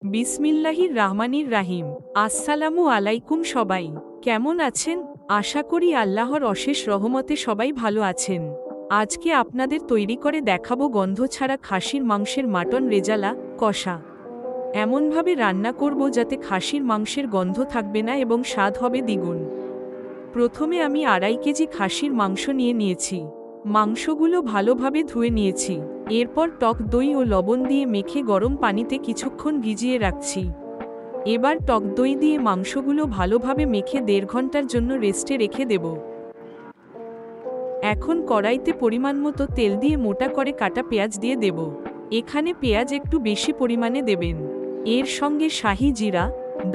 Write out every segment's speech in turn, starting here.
বিসমিল্লাহির রাহমানির রাহিম। আসসালামু আলাইকুম সবাই, কেমন আছেন? আশা করি আল্লাহর অশেষ রহমতে সবাই ভালো আছেন। আজকে আপনাদের তৈরি করে দেখাবো গন্ধ ছাড়া খাসির মাংসের মাটন রেজালা কষা। এমনভাবে রান্না করব যাতে খাসির মাংসের গন্ধ থাকবে না এবং স্বাদ হবে দ্বিগুণ। প্রথমে আমি 2.5 কেজি খাসির মাংস নিয়েছি। মাংসগুলো ভালোভাবে ধুয়ে নিয়েছি। এরপর টক দই ও লবণ দিয়ে মেখে গরম পানিতে কিছুক্ষণ ভিজিয়ে রাখছি। এবার টক দই দিয়ে মাংসগুলো ভালোভাবে মেখে 1.5 ঘন্টার জন্য রেস্টে রেখে দেব। এখন কড়াইতে পরিমাণমতো তেল দিয়ে মোটা করে কাটা পেঁয়াজ দিয়ে দেব। এখানে পেঁয়াজ একটু বেশি পরিমাণে দেবেন। এর সঙ্গে শাহি জিরা,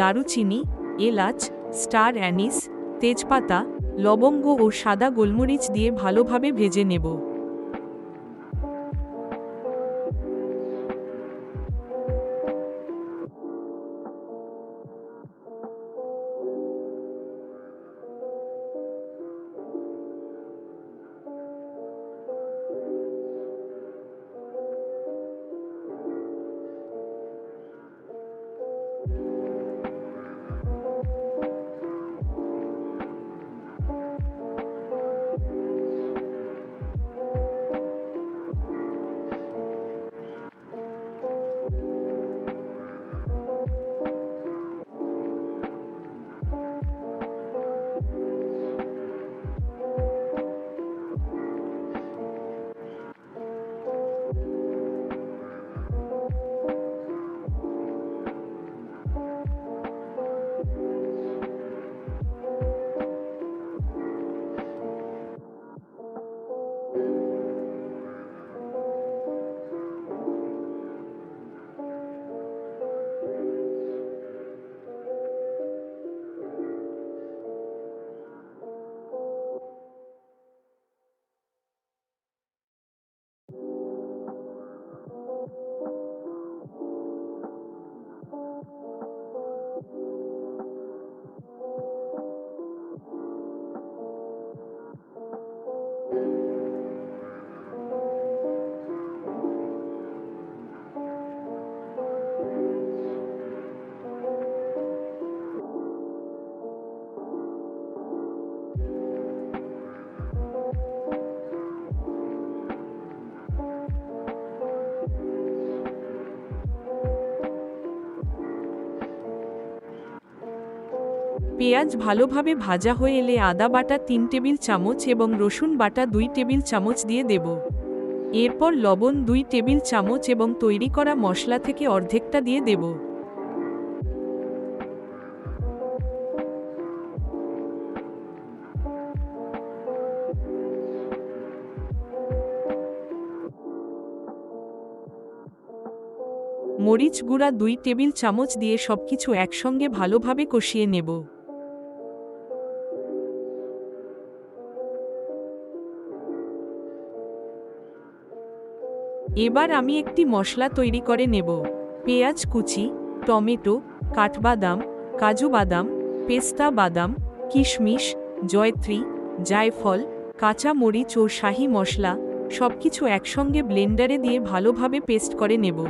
দারুচিনি, এলাচ, স্টার অ্যানিস, তেজপাতা, লবঙ্গ ও সাদা গোলমরিচ দিয়ে ভালোভাবে ভেজে নেব। পেঁয়াজ ভালোভাবে ভাজা হয়ে এলে আদা বাটা 3 টেবিল চামচ এবং রসুন বাটা 2 টেবিল চামচ দিয়ে দেব। এরপর লবণ 2 টেবিল চামচ এবং তৈরি করা মশলা থেকে অর্ধেকটা দিয়ে দেব। মরিচ গুঁড়া 2 টেবিল চামচ দিয়ে সবকিছু একসঙ্গে ভালোভাবে কষিয়ে নেব। এবার আমি একটি মশলা তৈরি করে নেব। পেঁয়াজ কুচি, টমেটো, কাঠবাদাম, কাজু বাদাম, পেস্তা বাদাম, কিশমিশ, জয়ত্রী, জায়ফল, কাঁচা মরিচ ও শাহি মশলা সবকিছু একসঙ্গে ব্লেন্ডারে দিয়ে ভালোভাবে পেস্ট করে নেব।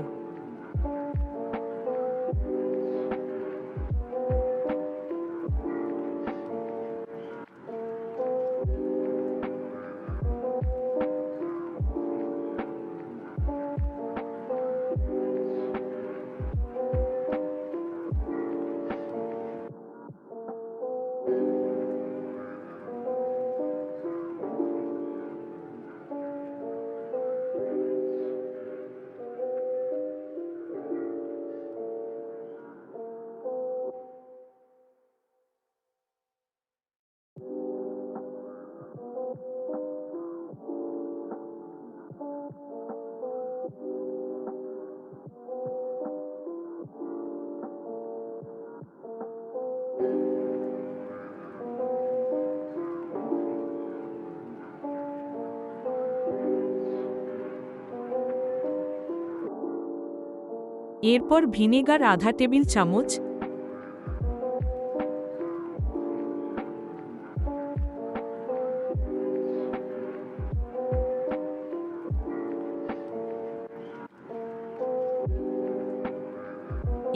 এরপর ভিনেগার আধা টেবিল চামচ,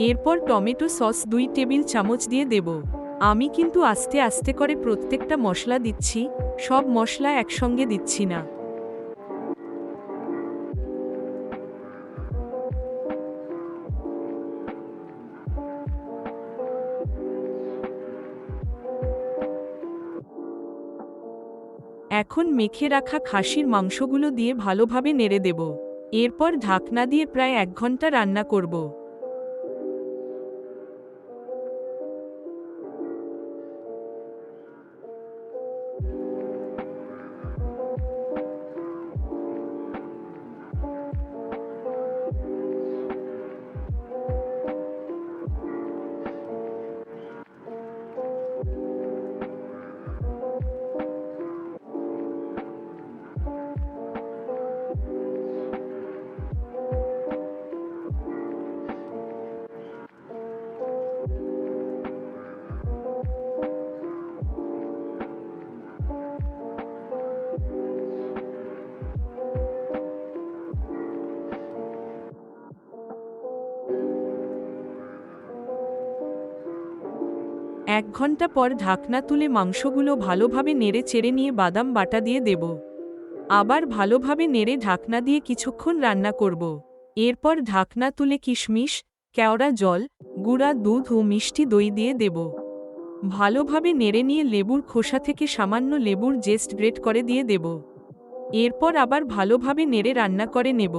এরপর টমেটো সস 2 টেবিল চামচ দিয়ে দেব। আমি কিন্তু আস্তে আস্তে করে প্রত্যেকটা মশলা দিচ্ছি, সব মশলা একসঙ্গে দিচ্ছি না। এখন মেখে রাখা খাসির মাংসগুলো দিয়ে ভালোভাবে নেড়ে দেব। এরপর ঢাকনা দিয়ে প্রায় 1 ঘন্টা রান্না করব। এক ঘন্টা পর ঢাকনা তুলে মাংসগুলো ভালোভাবে নেড়ে চেড়ে নিয়ে বাদাম বাটা দিয়ে দেব। আবার ভালোভাবে নেড়ে ঢাকনা দিয়ে কিছুক্ষণ রান্না করব। এরপর ঢাকনা তুলে কিশমিশ, কেওড়া জল, গুঁড়া দুধ ও মিষ্টি দই দিয়ে দেব। ভালোভাবে নেড়ে নিয়ে লেবুর খোসা থেকে সামান্য লেবুর জেস্ট গ্রেট করে দিয়ে দেব। এরপর আবার ভালোভাবে নেড়ে রান্না করে নেব।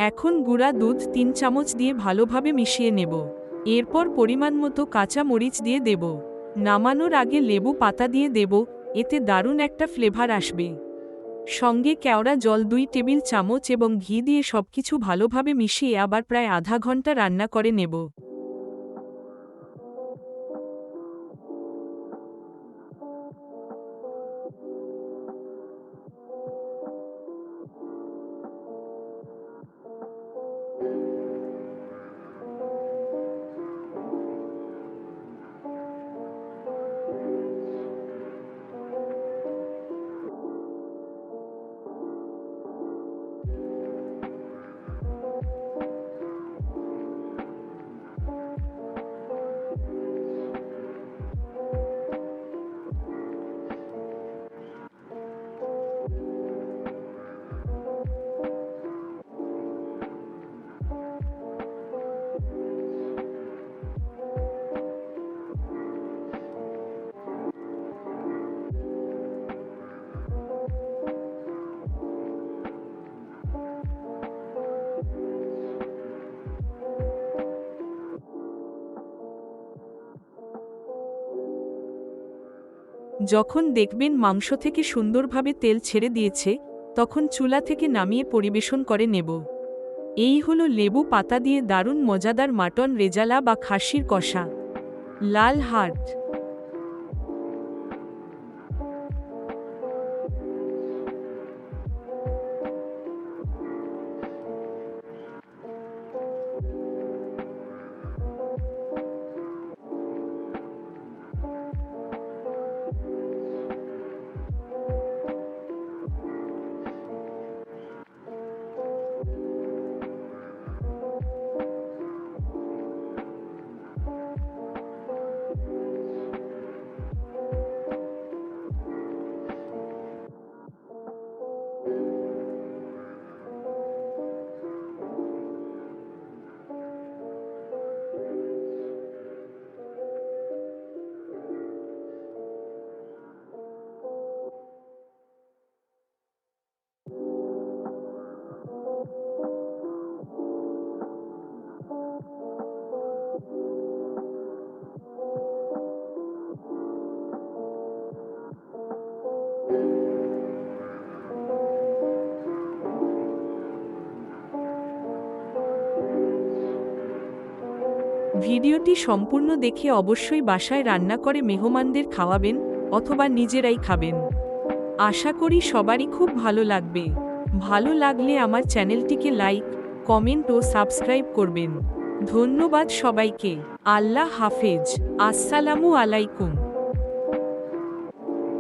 এখন গুঁড়া দুধ 3 চামচ দিয়ে ভালোভাবে মিশিয়ে নেব। এরপর পরিমাণ মতো কাঁচা মরিচ দিয়ে দেব। নামানোর আগে লেবু পাতা দিয়ে দেব, এতে দারুণ একটা ফ্লেভার আসবে। সঙ্গে কেওড়া জল 2 টেবিল চামচ এবং ঘি দিয়ে সবকিছু ভালোভাবে মিশিয়ে আবার প্রায় আধা ঘন্টা রান্না করে নেব। যখন দেখবেন মাংস থেকে সুন্দরভাবে তেল ছেড়ে দিয়েছে, তখন চুলা থেকে নামিয়ে পরিবেশন করে নেব। এই হলো লেবু পাতা দিয়ে দারুণ মজাদার মাটন রেজালা বা খাসির কষা। লাল হার্ট। ভিডিওটি সম্পূর্ণ দেখে অবশ্যই বাসায় রান্না করে মেহমানদের খাওয়াবেন অথবা নিজেরাই খাবেন। আশা করি সবারই খুব ভালো লাগবে। ভালো লাগলে আমার চ্যানেলটিকে লাইক, কমেন্ট ও সাবস্ক্রাইব করবেন। ধন্যবাদ সবাইকে। আল্লাহ হাফেজ। আসসালামু আলাইকুম।